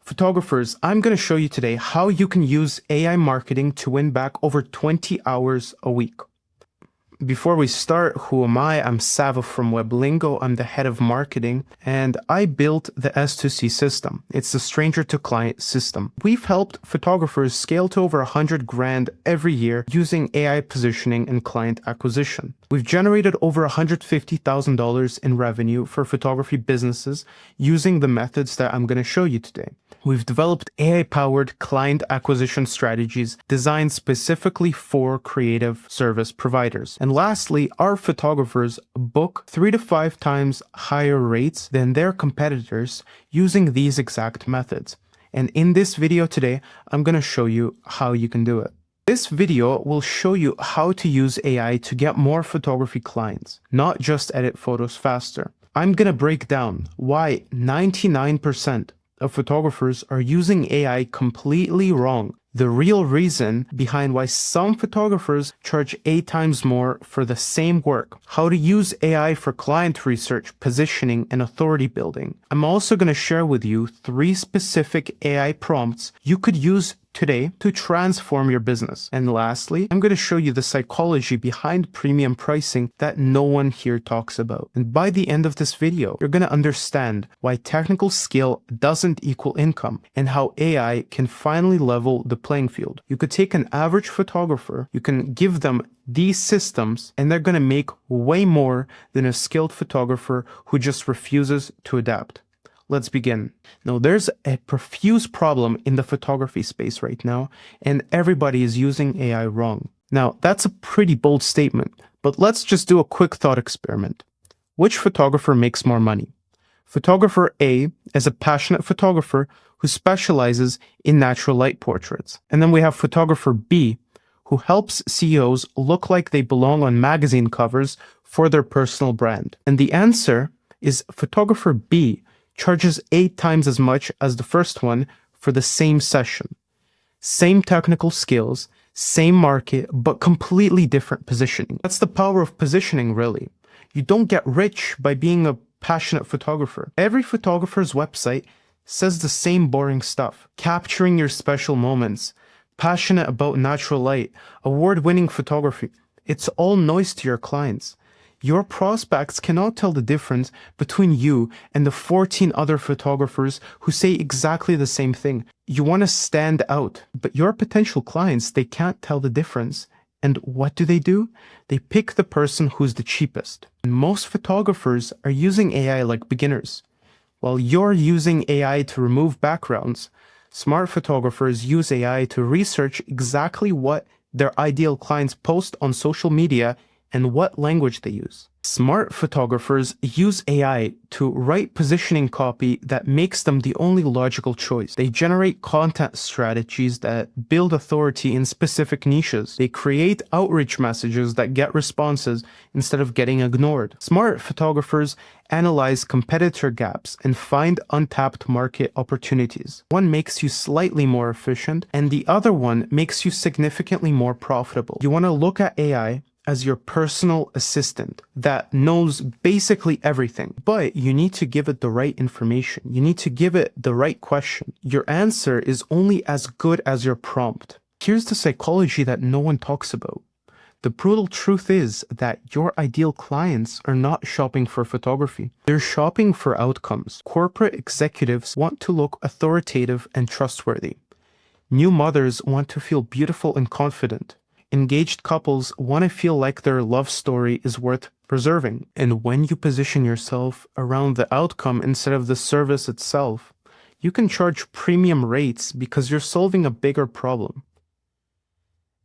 Photographers, I'm going to show you today how you can use AI marketing to win back over 20 hours a week. Before we start, who am I? I'm Sava from WebLingo. I'm the head of marketing, and I built the S2C system. It's the stranger to client system. We've helped photographers scale to over 100 grand every year using AI positioning and client acquisition. We've generated over $150,000 in revenue for photography businesses using the methods that I'm going to show you today. We've developed AI-powered client acquisition strategies designed specifically for creative service providers. And lastly, our photographers book 3 to 5 times higher rates than their competitors using these exact methods. And in this video today, I'm going to show you how you can do it. This video will show you how to use AI to get more photography clients, not just edit photos faster. I'm going to break down why 99% of photographers are using AI completely wrong. The real reason behind why some photographers charge 8 times more for the same work. How to use AI for client research, positioning, and authority building. I'm also going to share with you 3 specific AI prompts you could use today to transform your business. And lastly, I'm going to show you the psychology behind premium pricing that no one here talks about. And by the end of this video, you're going to understand why technical skill doesn't equal income and how AI can finally level the playing field. You could take an average photographer, you can give them these systems, and they're going to make way more than a skilled photographer who just refuses to adapt. Let's begin. Now, there's a profuse problem in the photography space right now, and everybody is using AI wrong. Now, that's a pretty bold statement, but let's just do a quick thought experiment. Which photographer makes more money? Photographer A is a passionate photographer who specializes in natural light portraits. And then we have photographer B, who helps CEOs look like they belong on magazine covers for their personal brand. And the answer is photographer B charges 8 times as much as the first one for the same session. Same technical skills, same market, but completely different positioning. That's the power of positioning, really. You don't get rich by being a passionate photographer. Every photographer's website says the same boring stuff. Capturing your special moments, passionate about natural light, award-winning photography. It's all noise to your clients. Your prospects cannot tell the difference between you and the 14 other photographers who say exactly the same thing. You want to stand out, but your potential clients, they can't tell the difference. And what do? They pick the person who's the cheapest. And most photographers are using AI like beginners. While you're using AI to remove backgrounds, smart photographers use AI to research exactly what their ideal clients post on social media and what language they use. Smart photographers use AI to write positioning copy that makes them the only logical choice. They generate content strategies that build authority in specific niches. They create outreach messages that get responses instead of getting ignored. Smart photographers analyze competitor gaps and find untapped market opportunities. One makes you slightly more efficient, and the other one makes you significantly more profitable. You want to look at AI as your personal assistant that knows basically everything, but you need to give it the right information. You need to give it the right question. Your answer is only as good as your prompt. Here's the psychology that no one talks about. The brutal truth is that your ideal clients are not shopping for photography. They're shopping for outcomes. Corporate executives want to look authoritative and trustworthy. New mothers want to feel beautiful and confident. Engaged couples want to feel like their love story is worth preserving. And when you position yourself around the outcome instead of the service itself, you can charge premium rates because you're solving a bigger problem.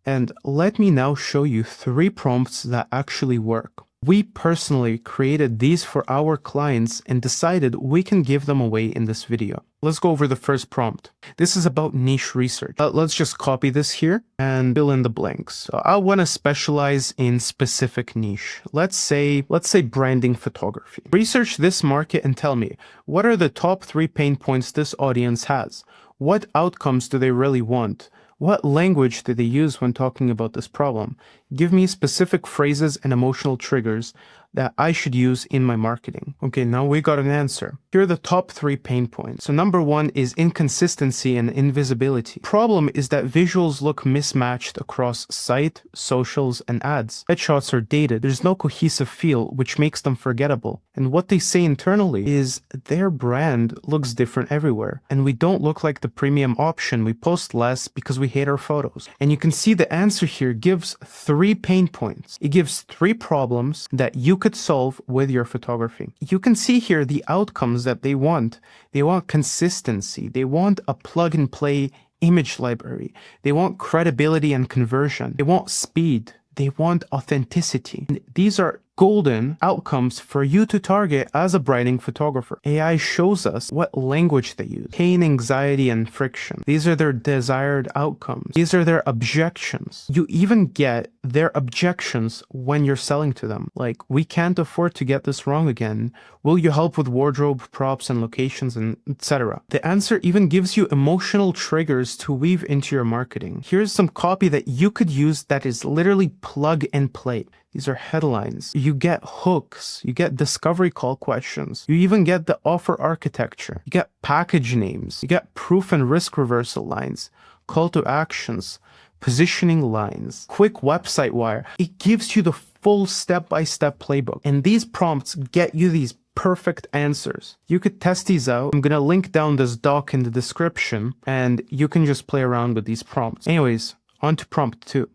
And let me now show you 3 prompts that actually work. We personally created these for our clients and decided we can give them away in this video. Let's go over the first prompt. This is about niche research. Let's just copy this here and fill in the blanks. So I want to specialize in specific niche. Let's say branding photography. Research this market and tell me, what are the top 3 pain points this audience has? What outcomes do they really want? What language do they use when talking about this problem? Give me specific phrases and emotional triggers. that I should use in my marketing? Okay, now we got an answer. Here are the top 3 pain points. So number 1 is inconsistency and invisibility. Problem is that visuals look mismatched across site, socials, and ads. Headshots are dated. There's no cohesive feel, which makes them forgettable. And what they say internally is their brand looks different everywhere. And we don't look like the premium option. We post less because we hate our photos. And you can see the answer here gives 3 pain points. It gives 3 problems that you could solve with your photography. You can see here the outcomes that they want. They want consistency. They want a plug and play image library. They want credibility and conversion. They want speed. They want authenticity. And these are golden outcomes for you to target as a branding photographer. AI shows us what language they use. Pain, anxiety, and friction. These are their desired outcomes. These are their objections. You even get their objections when you're selling to them. Like, we can't afford to get this wrong again. Will you help with wardrobe, props, and locations, and etc.? The answer even gives you emotional triggers to weave into your marketing. Here's some copy that you could use that is literally plug and play. These are headlines. You get hooks. You get discovery call questions. You even get the offer architecture. You get package names. You get proof and risk reversal lines, call to actions, positioning lines, quick website wire. It gives you the full step-by-step playbook. And these prompts get you these perfect answers. You could test these out. I'm going to link down this doc in the description, and you can just play around with these prompts. Anyways, on to prompt 2.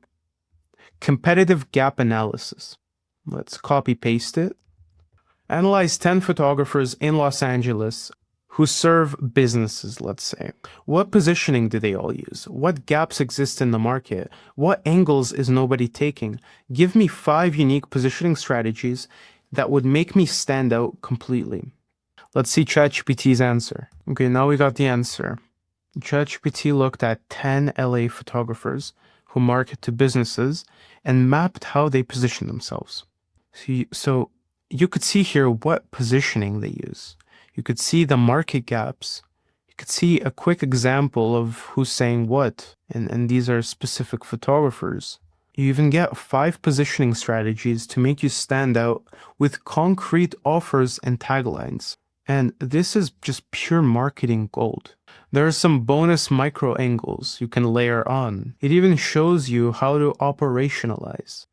Competitive gap analysis. Let's copy paste it. Analyze 10 photographers in Los Angeles who serve businesses, let's say. What positioning do they all use? What gaps exist in the market? What angles is nobody taking? Give me 5 unique positioning strategies that would make me stand out completely. Let's see ChatGPT's answer. Okay, now we got the answer. ChatGPT looked at 10 LA photographers who market to businesses and mapped how they position themselves. So you could see here what positioning they use. You could see the market gaps. You could see a quick example of who's saying what, and these are specific photographers. You even get 5 positioning strategies to make you stand out with concrete offers and taglines. And this is just pure marketing gold. There are some bonus micro angles you can layer on. It even shows you how to operationalize.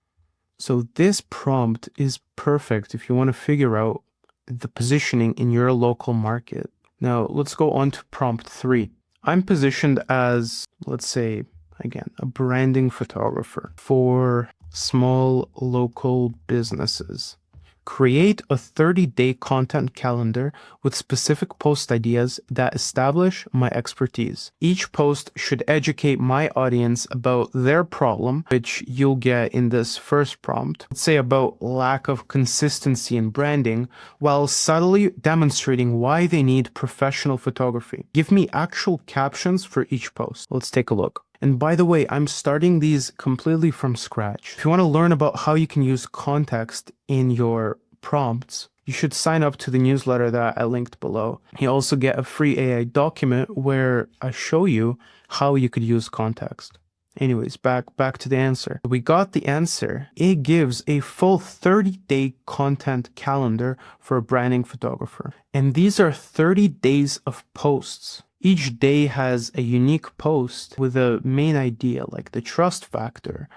So this prompt is perfect if you want to figure out the positioning in your local market. Now let's go on to prompt 3. I'm positioned as, let's say, again, a branding photographer for small local businesses. Create a 30-day content calendar with specific post ideas that establish my expertise. Each post should educate my audience about their problem, which you'll get in this first prompt. Let's say about lack of consistency in branding, while subtly demonstrating why they need professional photography. Give me actual captions for each post. Let's take a look. And by the way, I'm starting these completely from scratch. If you want to learn about how you can use context in your prompts, you should sign up to the newsletter that I linked below. You also get a free AI document where I show you how you could use context. Anyways, back to the answer. We got the answer. It gives a full 30-day content calendar for a branding photographer. And these are 30 days of posts. Each day has a unique post with a main idea, like the trust factor,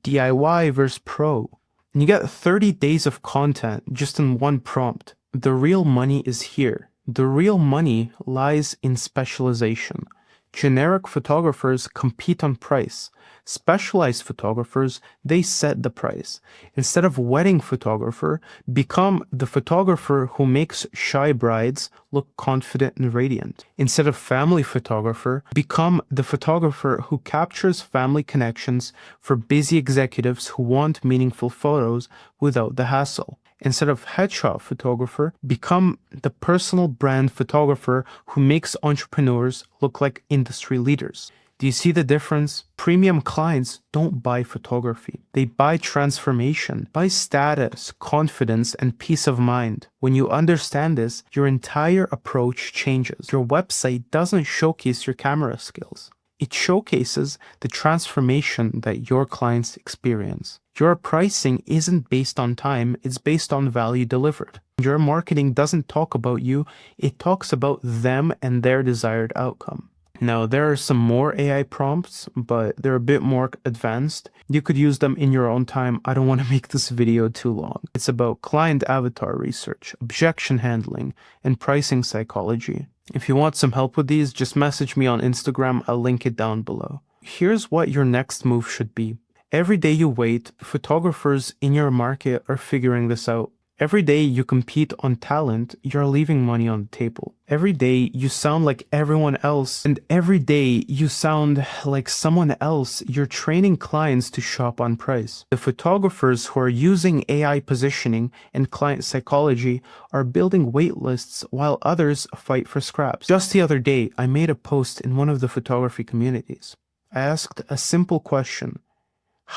DIY versus pro. And you get 30 days of content just in one prompt. The real money is here. The real money lies in specialization. Generic photographers compete on price. Specialized photographers, they set the price. Instead of wedding photographer, become the photographer who makes shy brides look confident and radiant. Instead of family photographer, become the photographer who captures family connections for busy executives who want meaningful photos without the hassle. Instead of headshot photographer, become the personal brand photographer who makes entrepreneurs look like industry leaders. Do you see the difference? Premium clients don't buy photography. They buy transformation, buy status, confidence, and peace of mind. When you understand this, your entire approach changes. Your website doesn't showcase your camera skills. It showcases the transformation that your clients experience. Your pricing isn't based on time, it's based on value delivered. Your marketing doesn't talk about you, it talks about them and their desired outcome. Now, there are some more AI prompts, but they're a bit more advanced. You could use them in your own time. I don't want to make this video too long. It's about client avatar research, objection handling, and pricing psychology. If you want some help with these, just message me on Instagram. I'll link it down below. Here's what your next move should be. Every day you wait, photographers in your market are figuring this out. Every day you compete on talent, you're leaving money on the table. Every day you sound like everyone else, and every day you sound like someone else, you're training clients to shop on price. The photographers who are using AI positioning and client psychology are building wait lists while others fight for scraps. Just the other day, I made a post in one of the photography communities. I asked a simple question: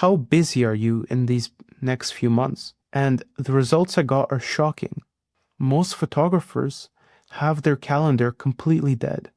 how busy are you in these next few months? And the results I got are shocking. Most photographers have their calendar completely dead,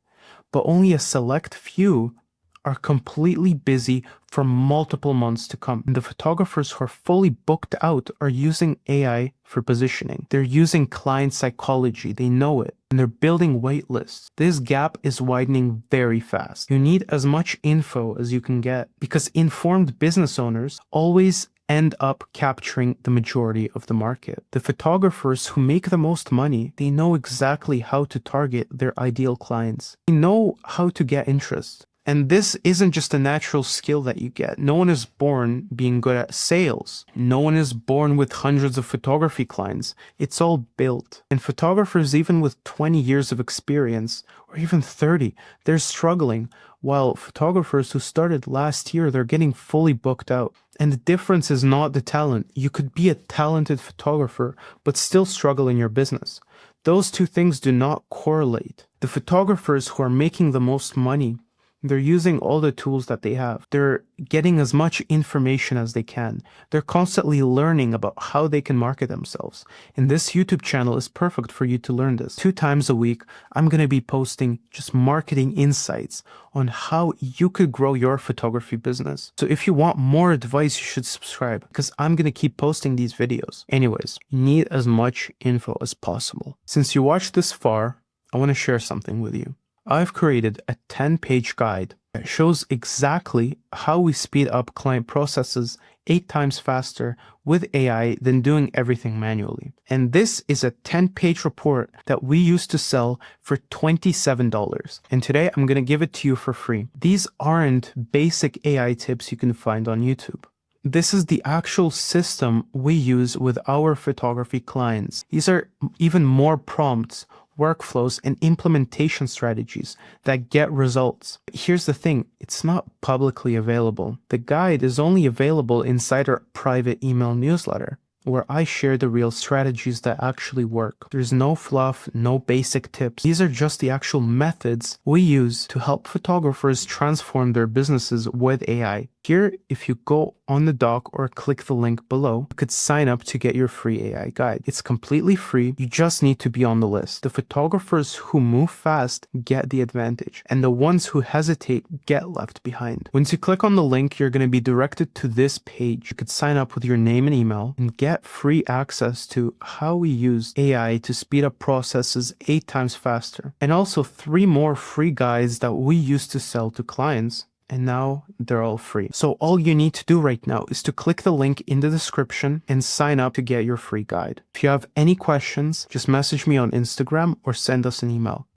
but only a select few are completely busy for multiple months to come. And the photographers who are fully booked out are using AI for positioning. They're using client psychology. They know it. And they're building wait lists. This gap is widening very fast. You need as much info as you can get, because informed business owners always end up capturing the majority of the market. The photographers who make the most money, they know exactly how to target their ideal clients. They know how to get interest. And this isn't just a natural skill that you get. No one is born being good at sales. No one is born with hundreds of photography clients. It's all built. And photographers, even with 20 years of experience, or even 30, they're struggling. While photographers who started last year, they're getting fully booked out. And the difference is not the talent. You could be a talented photographer, but still struggle in your business. Those two things do not correlate. The photographers who are making the most money, they're using all the tools that they have. They're getting as much information as they can. They're constantly learning about how they can market themselves. And this YouTube channel is perfect for you to learn this. 2 times a week, I'm going to be posting just marketing insights on how you could grow your photography business. So if you want more advice, you should subscribe, because I'm going to keep posting these videos. Anyways, you need as much info as possible. Since you watched this far, I want to share something with you. I've created a 10-page guide that shows exactly how we speed up client processes 8 times faster with AI than doing everything manually. And this is a 10-page report that we used to sell for $27. And today I'm going to give it to you for free. These aren't basic AI tips you can find on YouTube. This is the actual system we use with our photography clients. These are even more prompts, workflows, and implementation strategies that get results. Here's the thing, it's not publicly available. The guide is only available inside our private email newsletter, where I share the real strategies that actually work. There's no fluff, no basic tips. These are just the actual methods we use to help photographers transform their businesses with AI. Here, if you go on the doc or click the link below, you could sign up to get your free AI guide. It's completely free. You just need to be on the list. The photographers who move fast get the advantage, and the ones who hesitate get left behind. Once you click on the link, you're going to be directed to this page. You could sign up with your name and email and get free access to how we use AI to speed up processes 8 times faster. And also 3 more free guides that we used to sell to clients, and now they're all free. So all you need to do right now is to click the link in the description and sign up to get your free guide. If you have any questions, just message me on Instagram or send us an email.